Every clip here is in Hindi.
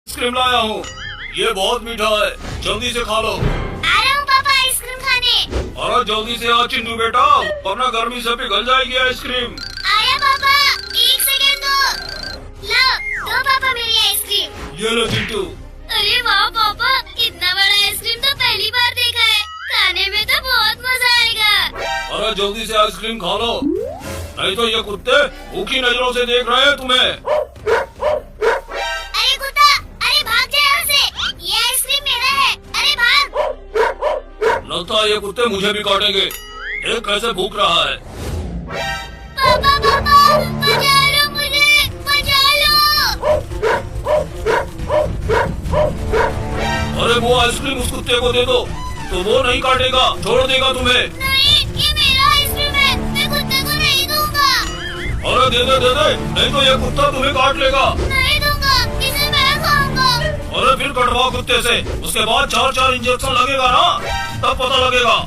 आइसक्रीम लाया हूँ। ये बहुत मीठा है, जल्दी से खा लो। आ रहा हूँ पापा आइसक्रीम खाने। अरे जल्दी से आ चिंटू बेटा, वरना गर्मी से पिघल जाएगी आइसक्रीम। आया पापा, एक सेकंड दो। लो, दो पापा मेरी आइसक्रीम। ये लो चिंटू। अरे वाह पापा, इतना बड़ा आइसक्रीम तो पहली बार देखा है। खाने में तो बहुत मजा आएगा। अरे जल्दी से आइसक्रीम खा लो, नहीं तो ये कुत्ते भूखी नजरों से देख रहे हैं तुम्हें। अरे कुत्ता, अरे भाग जा यहाँ से। ये आइसक्रीम मेरा है, अरे भाग। लगता है ये कुत्ते मुझे भी काटेंगे। देख कैसे भूख रहा है। पापा पापा, बचा लो मुझे, बचा लो। अरे वो आइसक्रीम उस कुत्ते को दे दो, तो वो नहीं काटेगा, छोड़ देगा तुम्हें। नहीं, ये मेरा आइसक्रीम है, मैं कुत्ते को नहीं दूंगा। अरे दे दे, नहीं तो ये कुत्ता तुम्हें काट लेगा। नहीं दूंगा, इसे मैं खाऊंगा। अरे फिर कटवाओ कुत्ते से, उसके बाद 4 इंजेक्शन लगेगा ना, तब पता लगेगा।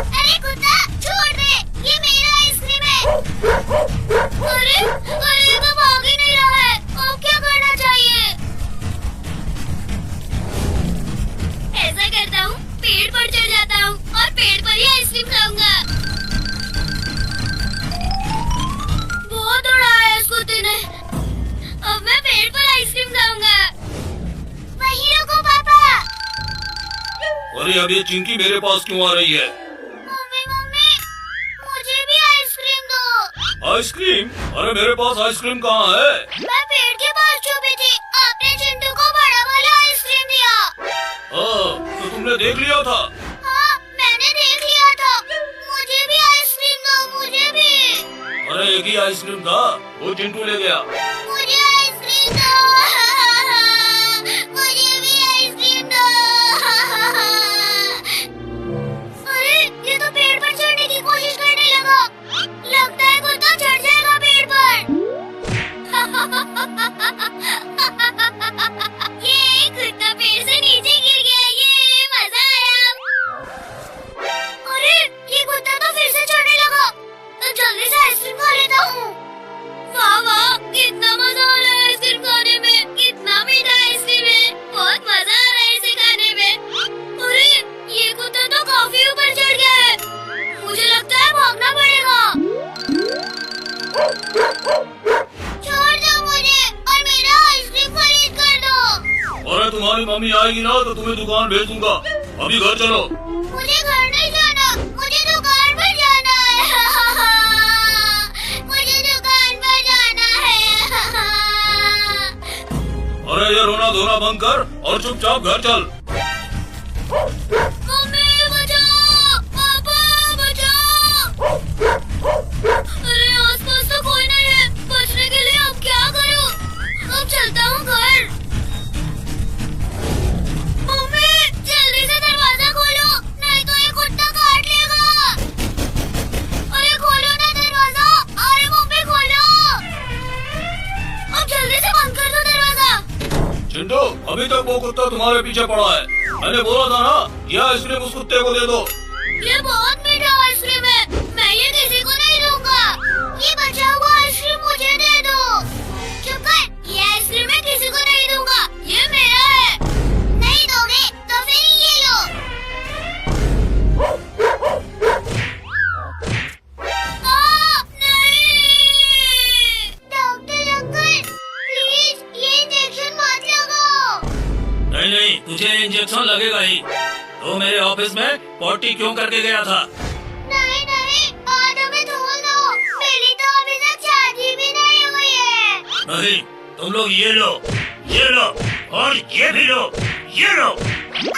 अरे कुत्ता, छोड़ दे, ये मेरा आइसक्रीम है। अरे ये तो भाग ही नहीं रहा है, अब क्या करना चाहिए? ऐसा करता हूँ, पेड़ पर चढ़ जाता हूँ और पेड़ पर ही आइसक्रीम खाऊंगा। बहुत उड़ाया है इस कुत्ते ने, अब मैं पेड़ पर आइसक्रीम खाऊंगा। वहीं रुको पापा। अरे अब ये चिंकी मेरे पास क्यों आ रही है? मम्मी मम्मी, मुझे भी आइसक्रीम दो। आइसक्रीम? अरे मेरे पास आइसक्रीम कहाँ है? मैं पेड़ के पास छुपी थी, आपने चिंटू को बड़ा वाला आइसक्रीम दिया। तो तुमने देख लिया था? हाँ, मैंने देख लिया था। मुझे भी आइसक्रीम दो, मुझे भी। अरे एक ही आइसक्रीम था, वो चिंटू ले गया। मुझे आइसक्रीम दो। मुझे भी आइसक्रीम दो। अरे ये तो पेड़ पर चढ़ने की कोशिश करने लगा। लगता है कुत्ता चढ़ जाएगा पेड़ पर। ये कुत्ता पेड़ से नीचे गिर गया, ये मजा आया। अरे ये कुत्ता तो फिर से चढ़ने लगा, तो जल्दी से आइसक्रीम खा लेता हूँ। वाह वाह, कितना मजा आ रहा है आइसक्रीम खाने में, कितना मीठा आइसक्रीम है, बहुत मजा आ रहा है इसे खाने में। अरे ये कुत्ता तो काफी ऊपर चढ़ गया है, मुझे लगता है भागना पड़ेगा। छोड़ दो मुझे और मेरा आइसक्रीम खरीद कर दो। अरे तुम्हारी मम्मी आएगी ना तो तुम्हें दुकान भेज दूंगा, अभी घर चलो। मुझे घर नहीं जाना, मुझे दुकान पर जाना है। मुझे दुकान पर जाना है। अरे ये रोना धोना बंद कर और चुपचाप घर चल। मम्मी बचाओ, पापा बचाओ। अरे आसपास तो कोई नहीं है, बचने के लिए अब क्या करूं? अब चलता हूँ घर। मम्मी जल्दी से दरवाजा खोलो, नहीं तो ये कुत्ता काट लेगा। अरे खोलो ना दरवाजा, अरे मम्मी खोलो। अब जल्दी से बंद कर दो दरवाजा। चिंटू अभी तक वो कुत्ता तुम्हारे पीछे पड़ा है, मैंने बोला था ना ये आइसक्रीम उस कुत्ते को दे दो। ये बहुत मीठा आइसक्रीम है, मैं ये किसी को नहीं दूंगा। ये बचा हुआ आइसक्रीम मुझे दे दो। चुप कर, ये आइसक्रीम मैं किसी को नहीं दूंगा, ये मेरा है। नहीं दोगे तो फिर ये लो। नहीं। डॉक्टर अंकल प्लीज ये इंजेक्शन मत लगाओ। नहीं तुझे इंजेक्शन लगेगा ही, तो मेरे ऑफिस में पॉटी क्यों करके गया था? नहीं नहीं, आज हमें धोल दो, मेरी तो अभी तक शादी भी नहीं हुई है। नहीं तुम लोग ये लो और ये भी लो, ये लो।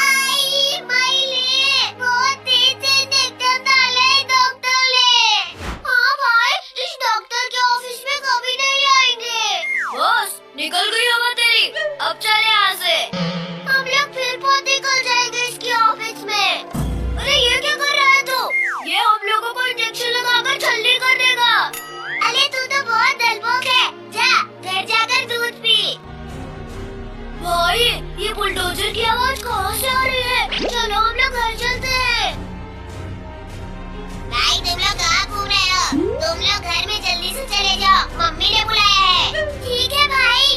आई माइले, बहुत तेज से इंजेक्शन डाला है डॉक्टर ने। हाँ भाई, इस डॉक्टर के ऑफिस में कभी नहीं आएंगे। बॉस निकल गई हवा तेरी, अब चले यहाँ से। हम लोग फिर बहुत निकल जाएंगे इसके ऑफिस में। अरे ये क्या कर रहा है तू? ये हम लोगों को इंजेक्शन लगाकर छल्ली कर देगा। अरे तू तो बहुत डरपोक है, जा घर जाकर दूध पी। भाई ये बुलडोजर की आवाज कहाँ से आ रही है? चलो हम लोग घर चलते हैं। भाई तुम लोग कहाँ घूम रहे हो? तुम लोग घर में जल्दी से चले जाओ, मम्मी ने बुलाया है। ठीक है भाई।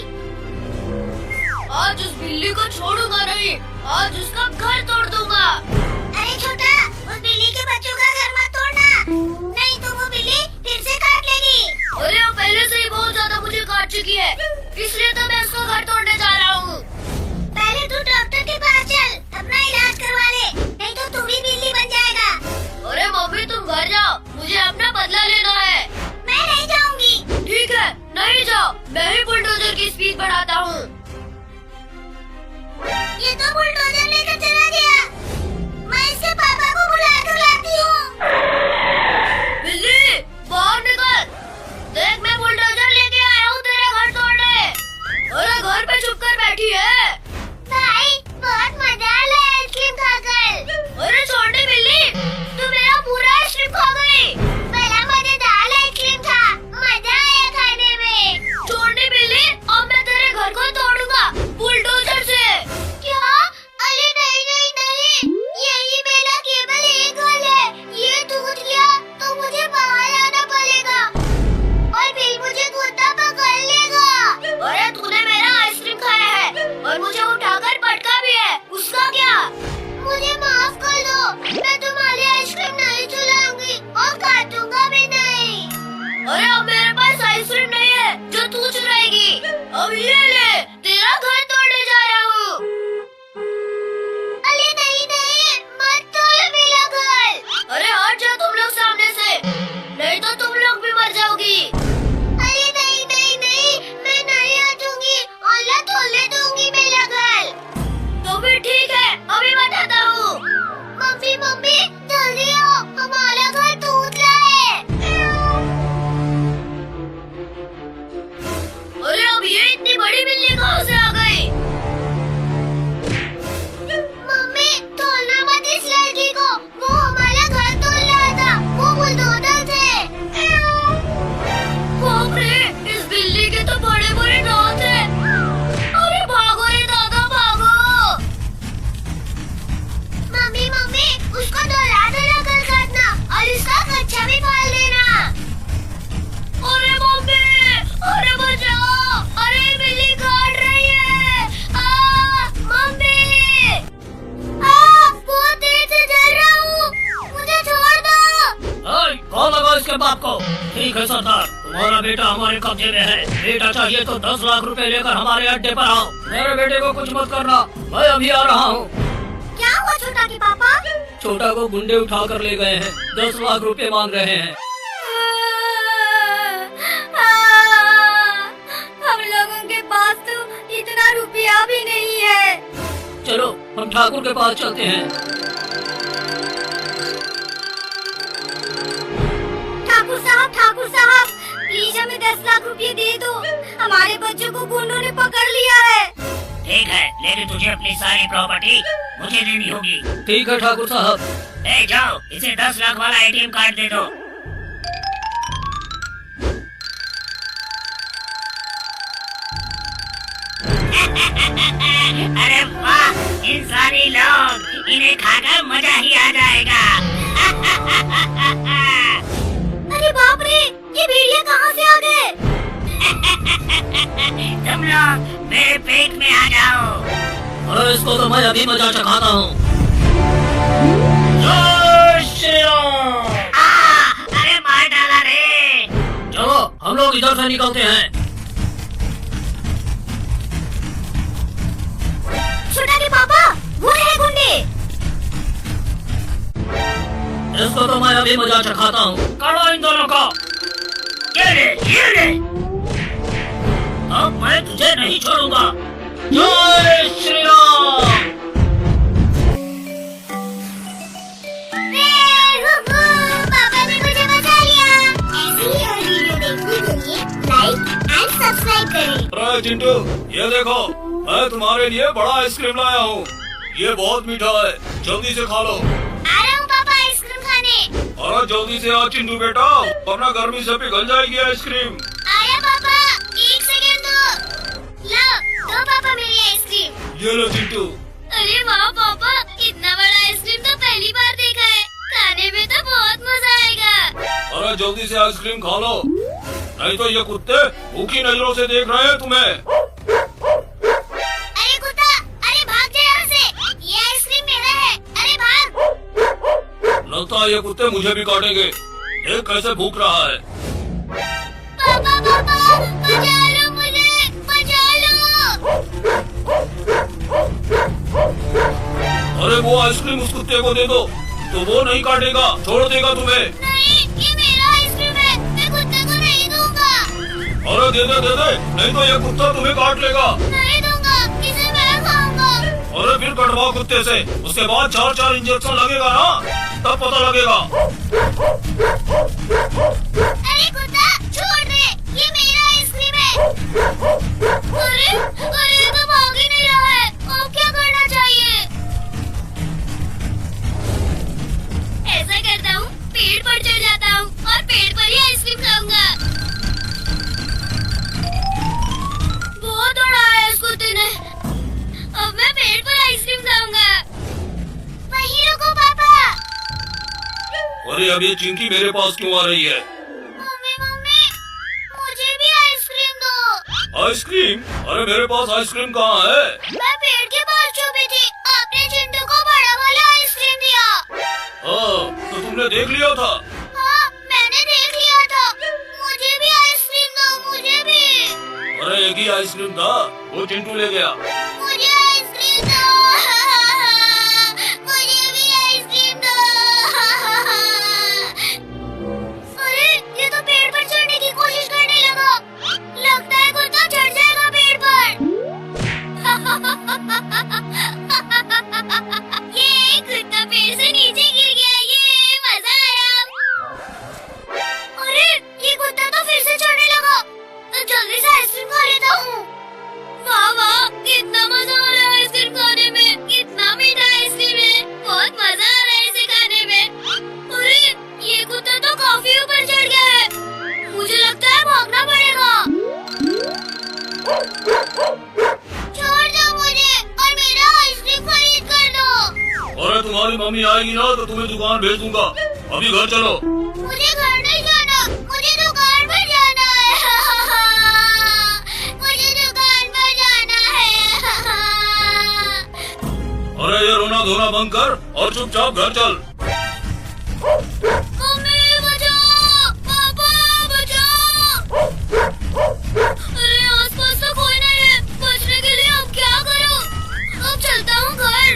आज उसका घर तोड़ दूंगा। अरे छोटा, उस बिल्ली के बच्चों का घर मत तोड़ना, नहीं तो वो बिल्ली फिर से काट लेगी। अरे वो पहले से ही बहुत ज्यादा मुझे काट चुकी है, इसलिए तो मैं उसका घर तोड़ने जा रहा हूँ। पहले तू डॉक्टर के पास चल, अपना इलाज करवा ले, नहीं तो तू भी बिल्ली बन जाएगा। अरे मम्मी तुम घर जाओ, मुझे अपना बदला लेना है। मैं नहीं जाऊंगी। ठीक है, नहीं जाओ, मैं ही बुलडोजर की स्पीड बढ़ाता हूँ। ये तो बुलडोजर लेकर चला गया, मैं इसके पापा को बुला कर लाती हूँ। बिल्ली बाहर निकल, देख मैं बुलडोजर लेके आया हूँ तेरे घर तोड़ने। अरे घर पे चुप कर बैठी है। भाई बहुत मजा आया आइसक्रीम खाकर। अरे छोटी बिल्ली, तू मेरा पूरा आइसक्रीम खा गई। बड़ा मजेदार आइसक्रीम था, मजा आया खाने में। छोटी बिल्ली, अब मैं तेरे घर को तोड़ूंगा बुलडोजर से। क्या? अरे नहीं नहीं नहीं, यही मेरा केवल एक घर है, ये टूट गया तो मुझे बाहर आना पड़ेगा और फिर मुझे कुत्ता पकड़ लेगा। अरे तूने मेरा आइसक्रीम खाया है और मुझे उठाकर पटका भी है, उसका क्या? मुझे माफ कर दो, मैं तुम्हारी आइसक्रीम नहीं चुराऊंगी और काटूंगा भी नहीं। अरे अब मेरे पास आइसक्रीम नहीं है जो तू चुराएगी, अब ये ले, तेरा घर तोड़ने जा रहा हूँ। अरे नहीं नहीं, मत तोड़ मेरा घर। अरे हट जाओ तुम लोग सामने से, नहीं तो तुम लोग भी मर जाओगी। अरे नहीं नहीं नहीं, मैं नहीं हटूंगी, अल्लाह तोड़ने दूंगी मेरा घर। तो भी ठीक है, अभी बताता हूँ। मम्मी मम्मी जल्दी आओ, हमारा घर टूट रहा है। अरे अब ये इतनी बड़ी बिल्ली कहाँ से आ गई? मम्मी तोड़ना मत इस लड़की को, वो हमारा घर तोड़ रहा था, वो बुलडोजर थे। बाप रे, इस बिल्ली के तो बड़े बड़े दांत हैं। अरे भागो रे दादा भागो। मम्मी मम्मी उसको डरा डरा कर काटना और इसका कच्चा भी पाल देना। अरे मम्मी, अरे बचाओ, अरे बिल्ली काट रही है। मम्मी, बहुत तेज से जल रहा हूँ, मुझे छोड़ दो। कौन लगा इसके बाप को? ठीक है सरदार, तुम्हारा बेटा हमारे कब्जे में है। बेटा चाहिए तो 10 लाख रुपए लेकर हमारे अड्डे पर आओ। मेरे बेटे को कुछ मत करना, मैं अभी आ रहा हूँ। क्या हुआ छोटा के पापा? छोटा को गुंडे उठा कर ले गए हैं, 10 लाख रुपए मांग रहे हैं। हम लोगों के पास तो इतना रुपया भी नहीं है। चलो हम ठाकुर के पास चलते हैं। ठाकुर साहब प्लीज हमें 10 लाख रुपए दे दो, हमारे बच्चों को गुंडों ने पकड़ लिया है। ठीक है, लेकिन तुझे अपनी सारी प्रॉपर्टी मुझे देनी होगी। ठीक है ठाकुर साहब। ए जाओ, इसे 10 लाख वाला एटीएम कार्ड दे दो। अरे वाह, इंसानी लोग, इन्हें खाकर मजा ही आ जाएगा। अरे बाप रे, ये भेड़िया कहाँ से आ गए? तुम लोग मेरे पेट में आ जाओ। अरे इसको तो मैं अभी मजा चखाता हूँ। जय श्री राम। अरे मार डाला रे। चलो हम लोग इधर से निकलते हैं। छोटा के पापा, वो रहे गुंडे। इसको तो मैं अभी मजा चखाता हूँ। काटो इन दोनों को। ये ले। अब मैं तुझे नहीं छोड़ूंगा। जय श्री राम। पापा ने मुझे बचा लिया। ऐसी ही हर वीडियो देखने के लिए लाइक एंड सब्सक्राइब करें। अरे चिंटू, ये देखो, मैं तुम्हारे लिए बड़ा आइसक्रीम लाया हूँ। ये बहुत मीठा है, जल्दी से खा लो। आ रहा हूँ पापा आइसक्रीम खाने। अरे जल्दी से आ चिंटू बेटा, वरना गर्मी से पिघल जाएगी आइसक्रीम। आया पापा, 1 सेकंड दो। लो, दो पापा मेरी आइसक्रीम। ये लो चिंटू। अरे वाह पापा, इतना बड़ा आइसक्रीम तो पहली बार देखा है, खाने में तो बहुत मजा आएगा। अरे जल्दी से आइसक्रीम खा लो, नहीं तो ये कुत्ते भूखी नजरों से देख रहे हैं तुम्हें। अरे कुत्ता, अरे भाग जा यहाँ से, लगता है ये कुत्ते मुझे भी काटेंगे। देख कैसे भूख रहा है। पापा पापा बचा लो मुझे, बचा लो। अरे वो आइसक्रीम उस कुत्ते को दे दो, तो वो नहीं काटेगा, छोड़ देगा तुम्हें। नहीं, ये मेरा आइसक्रीम है, मैं कुत्ते को नहीं दूंगा। अरे दे दे, नहीं तो ये कुत्ता तुम्हें काट लेगा। नहीं दूंगा, इसे मैं खाऊंगा। अरे फिर कटवाओ कुत्ते से, उसके बाद 4 इंजेक्शन लगेगा ना, तब पता लगेगा। अरे कुत्ता छोड़ दे, ये मेरा आइसक्रीम है। अरे अरे ये तो भाग ही नहीं रहा है, अब क्या करना चाहिए? ऐसा करता हूँ, पेड़ पर चढ़ जाता हूँ और पेड़ पर ही आइसक्रीम खाऊंगा। बहुत दौड़ा है इस कुत्ते ने, अब मैं पेड़ पर आइसक्रीम खाऊंगा। वहीं रुको पापा। अरे अब ये चिंकी मेरे पास क्यों आ रही है? मम्मी मम्मी मुझे भी आइसक्रीम दो। आइसक्रीम? अरे मेरे पास आइसक्रीम कहाँ है? मैं पेड़ के पास छुपी थी, आपने चिंटू को बड़ा वाला आइसक्रीम दिया। हाँ, तो तुमने देख लिया था? हाँ, मैंने देख लिया था। मुझे भी आइसक्रीम दो, मुझे भी। अरे एक ही आइसक्रीम था, वो चिंटू ले गया। मुझे आइसक्रीम दो। मुझे भी आइसक्रीम दो। अरे ये तो पेड़ पर चढ़ने की कोशिश करने लगा। लगता है कुत्ता चढ़ जाएगा पेड़ पर। ये कुत्ता पेड़ से नीचे गिर गया, ये मजा आया। अरे ये कुत्ता तो फिर से चढ़ने लगा, तो जल्दी से आइसक्रीम खा लेता हूँ। वाह वाह, कितना मजा आ रहा है आइसक्रीम खाने में, कितना मीठा आइसक्रीम है, बहुत मजा आ रहा है इसे खाने में। अरे ये कुत्ता तो काफी ऊपर चढ़ गया है, मुझे लगता है भागना पड़ेगा। छोड़ दो मुझे और मेरा आइसक्रीम खरीद कर दो। अरे तुम्हारी मम्मी आएगी ना तो तुम्हें दुकान भेज दूंगा, अभी घर चलो। मुझे घर नहीं जाना, मुझे दुकान पर जाना है। मुझे दुकान पर जाना है। अरे ये रोना धोना बंद कर और चुपचाप घर चल। मम्मी बचाओ, पापा बचाओ। अरे आसपास तो कोई नहीं है, बचने के लिए अब क्या करूं? अब चलता हूँ घर।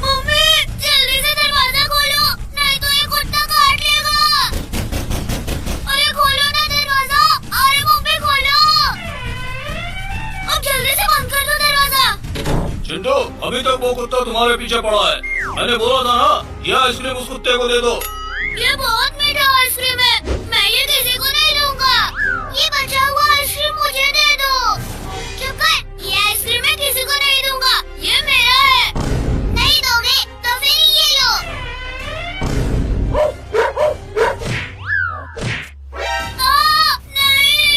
मम्मी जल्दी से दरवाजा खोलो, नहीं तो ये कुत्ता काट लेगा। अरे खोलो ना दरवाजा, अरे मम्मी खोलो। अब जल्दी से बंद कर दो दरवाजा। चिंटू, अभी तक वो कुत्ता तुम्हारे पीछे पड़ा है। मैंने बोला था ना, ये आइसक्रीम उस कुत्ते को दे दो। ये बहुत मीठा आइसक्रीम है, मैं ये किसी को नहीं दूंगा। ये बचा हुआ आइसक्रीम मुझे दे दो। चुप कर, ये आइसक्रीम मैं किसी को नहीं दूंगा, ये मेरा है। नहीं दोगे तो फिर ये लो। नहीं।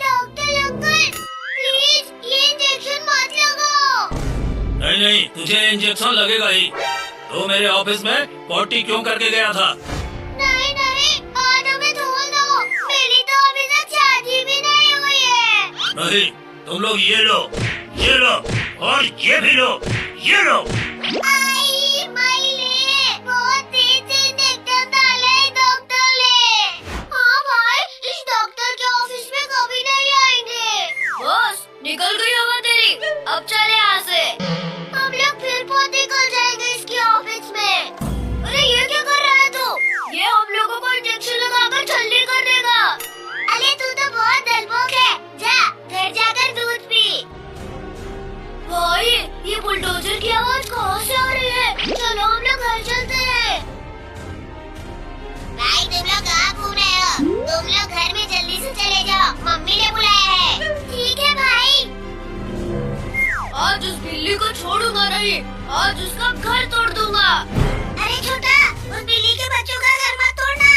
डॉक्टर अंकल प्लीज ये इंजेक्शन मत लगाओ। नहीं, तुझे इंजेक्शन लगेगा ही। तो मेरे ऑफिस में पॉटी क्यों करके गया था? नहीं नहीं, आज हमें धोल दो, मेरी तो अभी तक शादी भी नहीं हुई है। नहीं, तुम लोग ये लो और ये भी लो, ये लो। आई माइले, बहुत तेज इंजेक्शन डाले डॉक्टर ने। हाँ भाई, इस डॉक्टर के ऑफिस में कभी नहीं आएंगे। बॉस, निकल गई हवा तेरी, अब चले यहाँ से। हम लोग फिर बहुत निकल जाएंगे इसके ऑफिस में। अरे ये क्या कर रहा है तू? ये हम लोगों को इंजेक्शन लगाकर छलनी कर देगा। अरे तू तो बहुत डरपोक है, जा घर जाकर दूध पी। भाई ये बुलडोजर की आवाज कहाँ से आ रही है? चलो हम लोग घर चलते हैं। भाई तुम लोग कहाँ घूम रहे हो? तुम लोग घर में जल्दी से चले जाओ, मम्मी ने बुलाया है। ठीक है भाई। आज उस बिल्ली को छोड़ूंगा नहीं, आज उसका घर तोड़ दूंगा। अरे छोटा, उस बिल्ली के बच्चों का घर मत तोड़ना,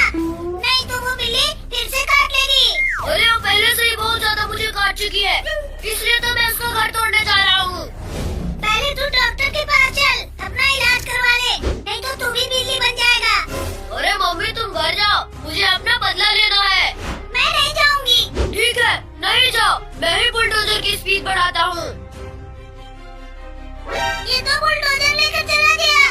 नहीं तो वो बिल्ली फिर से काट लेगी। अरे वो पहले से ही बहुत ज्यादा मुझे काट चुकी है, इसलिए तो मैं उसका घर तोड़ने जा रहा हूँ। पहले तू डॉक्टर के पास चल, अपना इलाज करवा ले, नहीं तो तू भी बिल्ली बन जाएगा। अरे मम्मी तुम घर जाओ, मुझे अपना बदला लेना है। मैं नहीं जाऊंगी। ठीक है, नहीं जाओ, मैं ही बुलडोजर की स्पीड बढ़ाता हूँ। ये तो बुलडोजर लेकर चला गया।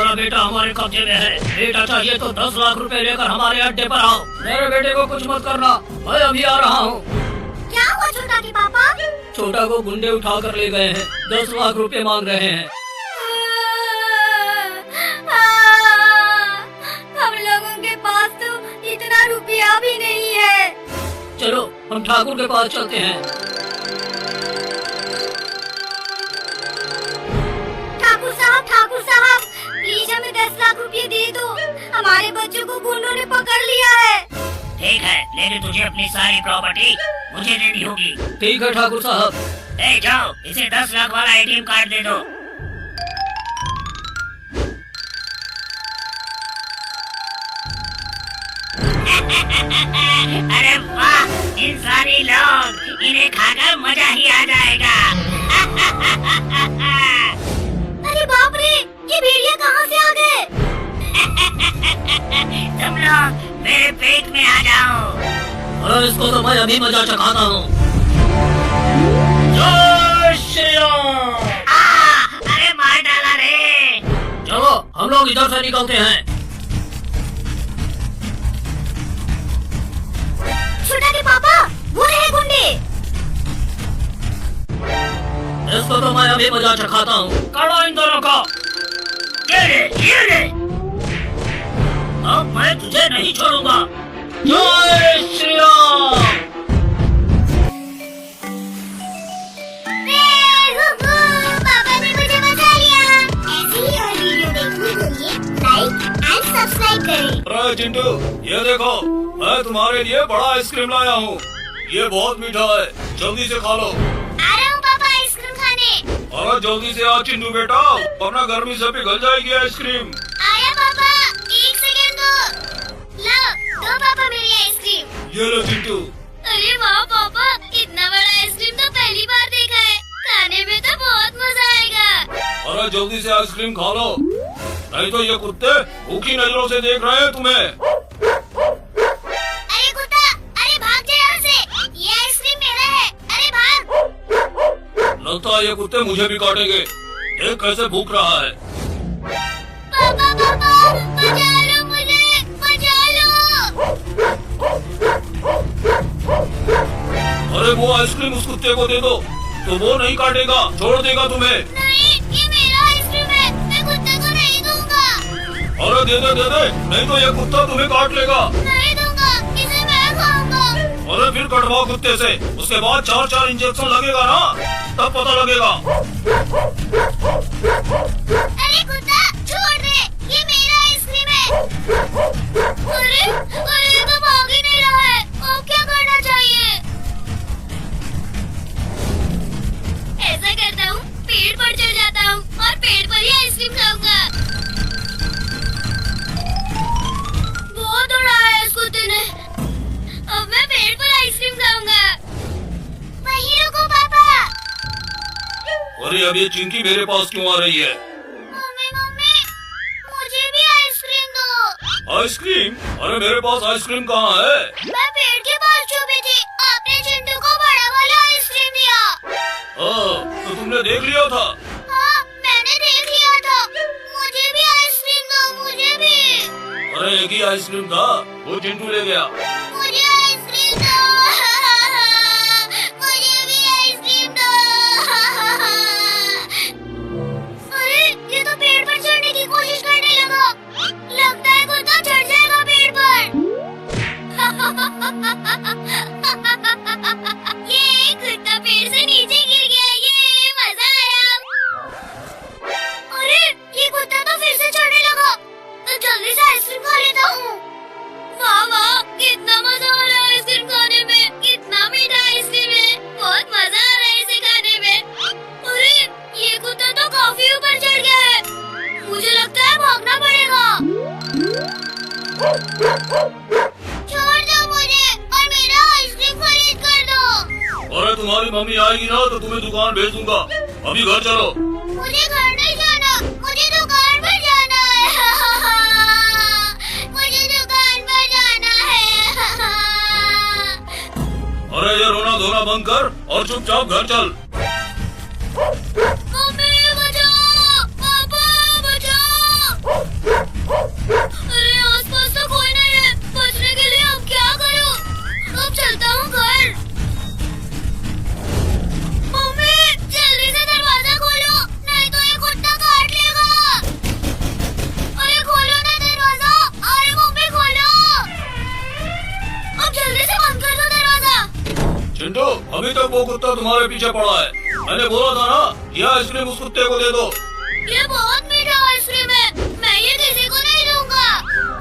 तुम्हारा बेटा हमारे कब्जे में है। बेटा चाहिए तो 10 लाख रुपए लेकर हमारे अड्डे पर आओ। मेरे बेटे को कुछ मत करना, मैं अभी आ रहा हूँ। क्या हुआ छोटा के पापा? छोटा को गुंडे उठा कर ले गए हैं, 10 लाख रुपए मांग रहे हैं। हम लोगों के पास तो इतना रुपया भी नहीं है। चलो हम ठाकुर के पास चलते हैं। ठाकुर साहब, प्लीज हमें 10 लाख रुपए दे दो। हमारे बच्चों को गुंडों ने पकड़ लिया है। ठीक है, लेकिन तुझे अपनी सारी प्रॉपर्टी मुझे देनी होगी। ठीक है ठाकुर साहब। जाओ, इसे 10 लाख वाला ATM कार्ड दे दो। अरे वाह, इंसानी लोग, इन्हें खाकर मजा ही आ जाएगा। अरे बाप रे, ये भेड़िया कहाँ से आ गए? तुम लोग मेरे पेट में आ जाओ। अरे इसको तो मैं अभी मजा चखाता हूँ। जय श्री राम। अरे मार डाला रे। चलो हम लोग इधर से निकलते हैं। छोटा के पापा, वो रहे गुंडे। इसको तो मैं अभी मजा चखाता हूँ। कड़ो इन दोनों को। ये ले। अब मैं तुझे नहीं छोड़ूंगा। जय श्री राम। पापा ने मुझे बचा लिया। ऐसी ही और वीडियो देखने के लिए लाइक एंड सब्सक्राइब करें। अरे चिंटू, ये देखो, मैं तुम्हारे लिए बड़ा आइसक्रीम लाया हूँ। ये बहुत मीठा है, जल्दी से खा लो। आ रहा हूँ पापा आइसक्रीम खाने। अरे जल्दी से आ चिंटू बेटा, वरना गर्मी से पिघल जाएगी आइसक्रीम। आया पापा, 1 सेकंड दो। लो पापा मेरी आइसक्रीम। ये लो चिंटू। अरे वाह पापा, इतना बड़ा आइसक्रीम तो पहली बार देखा है। खाने में तो बहुत मजा आएगा। अरे जल्दी से आइसक्रीम खा लो, नहीं तो ये कुत्ते भूखी नजरों से देख रहे हैं तुम्हें। अरे कुत्ता, अरे भाग जा यहाँ से। ये आइसक्रीम मेरा है, अरे भाग। लगता है ये कुत्ते मुझे भी काटेंगे। देख कैसे भूख रहा है। पापा बचा लो मुझे, बचा लो। अरे वो आइसक्रीम उस कुत्ते को दे दो, तो वो नहीं काटेगा, छोड़ देगा तुम्हें। नहीं, ये मेरा आइसक्रीम है, मैं कुत्ते को नहीं दूंगा। अरे दे दे, नहीं तो ये कुत्ता तुम्हें काट लेगा। नहीं दूंगा, इसे मैं खाऊंगा। अरे फिर कटवाओ कुत्ते से, उसके बाद 4 इंजेक्शन लगेगा ना, तब पता लगेगा। अरे कुत्ता, छोड़ दे, ये मेरा आइसक्रीम है। अरे ये तो भाग ही नहीं रहा है। अब क्या करना चाहिए? ऐसा करता हूँ, पेड़ पर चढ़ जाता हूँ और पेड़ पर ही आइसक्रीम खाऊंगा। बहुत दौड़ाया है इस कुत्ते ने। अब मैं पेड़ पर आइसक्रीम खाऊंगा। वहीं रुको पापा। अरे अब ये चिंकी मेरे पास क्यों आ रही है? मम्मी, मुझे भी आइसक्रीम दो। आइसक्रीम? अरे मेरे पास आइसक्रीम कहाँ है? मैं पेड़ के पास छुपी थी, आपने चिंटू को बड़ा वाला आइसक्रीम दिया। तो तुमने देख लिया था? हाँ, मैंने देख लिया था। मुझे भी आइसक्रीम दो, मुझे भी। अरे एक ही आइसक्रीम था, वो चिंटू ले गया। मुझे आइसक्रीम दो। मुझे भी आइसक्रीम दो। अरे ये तो पेड़ पर चढ़ने की कोशिश करने लगा। लगता है कुत्ता चढ़ जाएगा पेड़ पर। ये कुत्ता पेड़ से नीचे गिर गया, ये मजा आया। अरे ये कुत्ता तो फिर से चढ़ने लगा। तो जल्दी से आइसक्रीम खा लेता हूँ। वाह, कितना मजा आ रहा है आइसक्रीम खाने में। कितना मीठा आइसक्रीम है, बहुत मजा आ रहा है इसे खाने में। अरे ये कुत्ता तो काफी ऊपर चढ़ गया है। मुझे लगता है भागना पड़ेगा। छोड़ दो मुझे और मेरा आइसक्रीम खरीद कर दो। अरे तुम्हारी मम्मी आएगी ना तो तुम्हें दुकान भेज दूंगा। अभी घर चलो। मुझे घर नहीं जाना, मुझे दुकान पर जाना है। मुझे दुकान पर जाना है। अरे ये रोना धोना बंद कर और चुपचाप घर चल। मम्मी बचाओ, पापा बचाओ। वो कुत्ता तुम्हारे पीछे पड़ा है। मैंने बोला था ना, ये आइसक्रीम उस कुत्ते को दे दो। ये बहुत मीठा आइसक्रीम है, मैं ये किसी को नहीं दूंगा।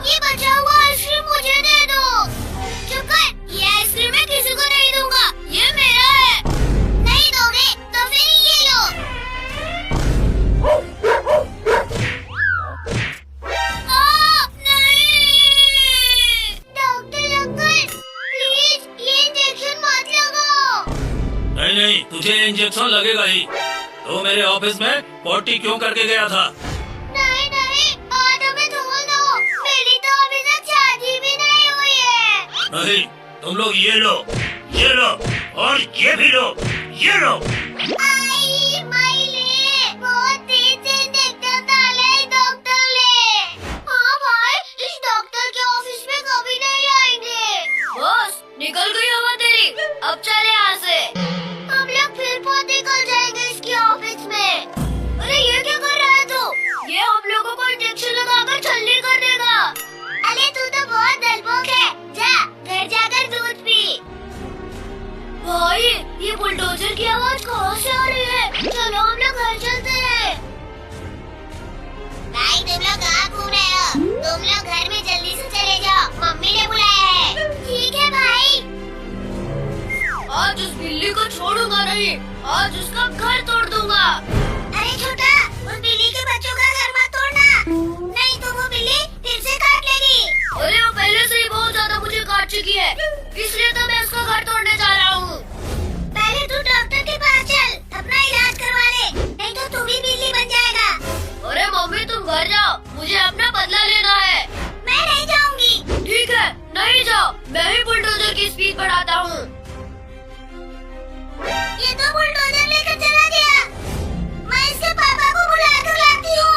ये बचा हुआ आइसक्रीम मुझे दे दो। चुप कर, ये आइसक्रीम मैं किसी को नहीं दूंगा, ये मेरा है। नहीं दोगे तो फिर ये लो। नहीं। डॉक्टर अंकल, प्लीज ये इंजेक्शन मत लगाओ। नहीं नहीं, तुझे इंजेक्शन लगेगा ही। तो मेरे ऑफिस में पॉटी क्यों करके गया था? नहीं नहीं, आज हमें धोल दो। मेरी तो अभी तक शादी भी नहीं हुई है। नहीं, तुम लोग ये लो और ये भी लो, ये लो। आई माइले, बहुत तेज से इंजेक्शन डाले डॉक्टर ने। हाँ भाई, इस डॉक्टर के ऑफिस में कभी नहीं आएंगे। बॉस, निकल गई हवा तेरी, अब चले यहाँ से। हम लोग फिर बहुत निकल जाएंगे इसके ऑफिस में। अरे ये क्या कर रहा है तू? ये हम लोगों को इंजेक्शन लगाकर छलनी कर देगा। अरे तू तो बहुत डरपोक है, जा घर जाकर दूध पी। भाई, ये बुलडोजर की आवाज कहाँ से आ रही है? चलो हम लोग घर चलते हैं। भाई तुम लोग कहाँ घूम रहे हो? तुम लोग घर में जल्दी से चले जाओ, मम्मी ने बुलाया है। ठीक है भाई। आज उस बिल्ली को छोड़ूंगा नहीं, आज उसका घर तोड़ दूंगा। अरे छोटा, उस बिल्ली के बच्चों का घर मत तोड़ना, नहीं तो वो बिल्ली फिर से काट लेगी। अरे वो पहले से ही बहुत ज्यादा मुझे काट चुकी है, इसलिए तो मैं उसका घर तोड़ने जा रहा हूँ। पहले तू डॉक्टर के पास चल, अपना इलाज करवा ले, नहीं तो तू भी बिल्ली बन जाएगा। अरे मम्मी तुम घर जाओ, मुझे अपना बदला लेना है। मैं नहीं जाऊंगी। ठीक है, नहीं जाओ, मैं ही बुलडोजर की स्पीड बढ़ाता हूँ। ये तो बुलडोजर लेकर चला गया, मैं इसके पापा को बुला कर लाती हूँ।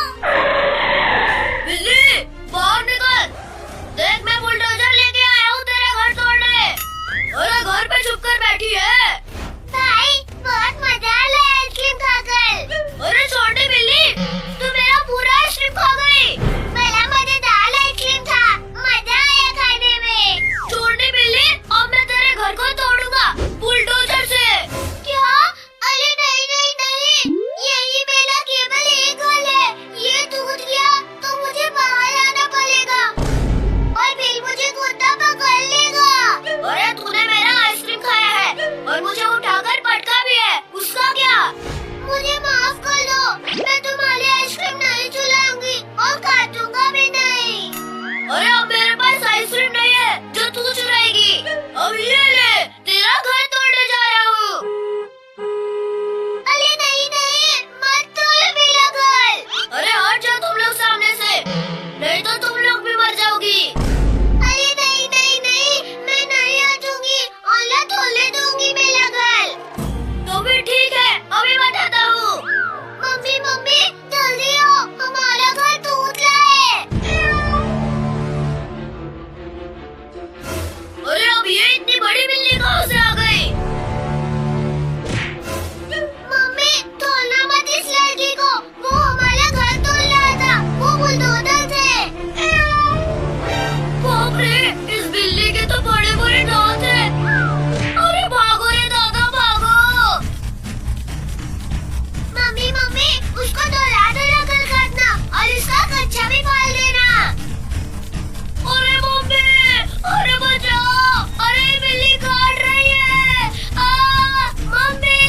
बिल्ली बाहर निकल, देख मैं बुलडोजर लेके आया हूँ तेरे घर तोड़ने। अरे घर पे छुप कर बैठी है। भाई बहुत मजा आ रहा है आइसक्रीम खाकर। अरे छोटी बिल्ली, तू मेरा पूरा आइसक्रीम खा गई। बड़ा मजेदार आइसक्रीम था, मजा आया खाने में। छोटी बिल्ली, अब मैं तेरे घर को तोड़ूंगा बुलडोजर से। क्या? अरे नहीं नहीं नहीं, यही मेरा केवल एक घर है, ये टूट गया तो मुझे बाहर आना पड़ेगा और फिर मुझे कुत्ता पकड़ लेगा। अरे तूने मेरा आइसक्रीम खाया है और मुझे उठाकर पटका भी है, उसका क्या? मुझे माफ कर दो, मैं तुम्हारी आइसक्रीम नहीं चुराऊंगी और काटूंगा भी नहीं। अरे अब मेरे पास आइसक्रीम नहीं है जो तू चुराएगी, अब ये ले, तेरा घर तोड़ने जा रहा हूँ। अरे नहीं नहीं, मत तोड़ मेरा घर। अरे हट जाओ तुम लोग सामने से, नहीं तो तुम लोग भी मर जाओगी। अरे नहीं नहीं नहीं, मैं नहीं हटूंगी, अल्लाह तोड़ने दूंगी मेरा घर। तो भी ठीक है, अभी बताता हूँ। मम्मी मम्मी जल्दी आओ, हमारा घर टूट रहा है। अरे अब ये इतनी बड़ी बिल्ली कहाँ से आ गई? मम्मी तोड़ना मत इस लड़की को, वो हमारा घर तोड़ रहा था, वो बुलडोजर थे। बाप रे, इस बिल्ली के तो बड़े बड़े दांत हैं। अरे भागो रे दादा भागो। मम्मी मम्मी उसको दौड़ा दौड़ा कर काटना और इसका कच्चा भी पाल देना। अरे मम्मी, अरे बचाओ, अरे ये बिल्ली काट रही है। मम्मी,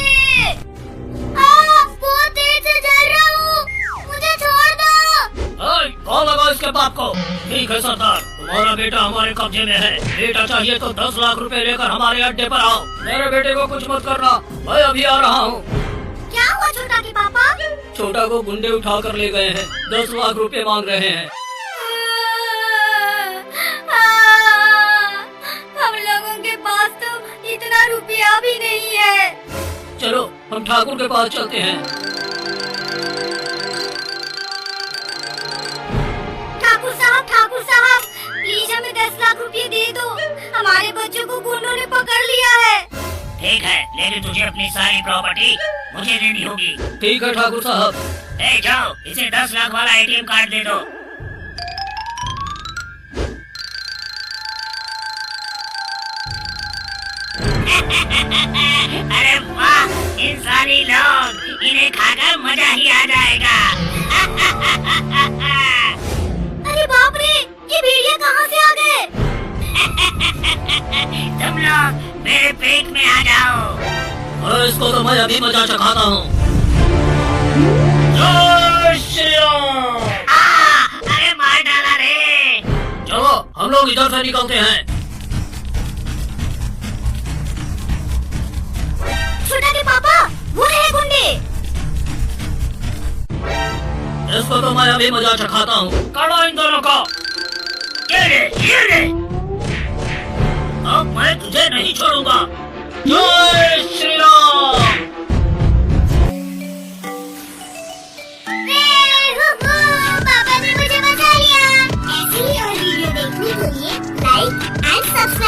बहुत तेज से चल रहा हूँ, मुझे छोड़ दो। कौन लगा इसके बाप को? ठीक है सरदार, तुम्हारा बेटा हमारे कब्जे में है। बेटा चाहिए तो 10 लाख रुपए लेकर हमारे अड्डे पर आओ। मेरे बेटे को कुछ मत करना, मैं अभी आ रहा हूँ। क्या हुआ छोटा के पापा? छोटा को गुंडे उठा कर ले गए हैं, 10 लाख रुपए मांग रहे हैं। हम लोगों के पास तो इतना रुपया भी नहीं है। चलो हम ठाकुर के पास चलते हैं। ठाकुर साहब, प्लीज हमें 10 लाख रुपए दे दो, हमारे बच्चों को गुंडों ने पकड़ लिया है। ठीक है, लेकिन तुझे अपनी सारी प्रॉपर्टी मुझे देनी होगी। ठीक है ठाकुर साहब। जाओ, इसे 10 लाख वाला ATM कार्ड दे दो। अरे वाह, इंसानी लोग, इन्हें खाकर मजा ही आ जाएगा। अरे बाप रे, ये भेड़िया कहाँ से आ गए? तुम लोग मेरे पेट में आ जाओ। अरे इसको तो मैं अभी मजा चखाता हूँ। जय श्री राम। अरे मार डाला रे। चलो हम लोग इधर से निकलते हैं। छोटा के पापा, वो रहे गुंडे। इसको तो मैं अभी मजा चखाता हूँ। काटो इन दोनों को। ये ले। अब मैं तुझे नहीं छोड़ूंगा। जय श्री राम।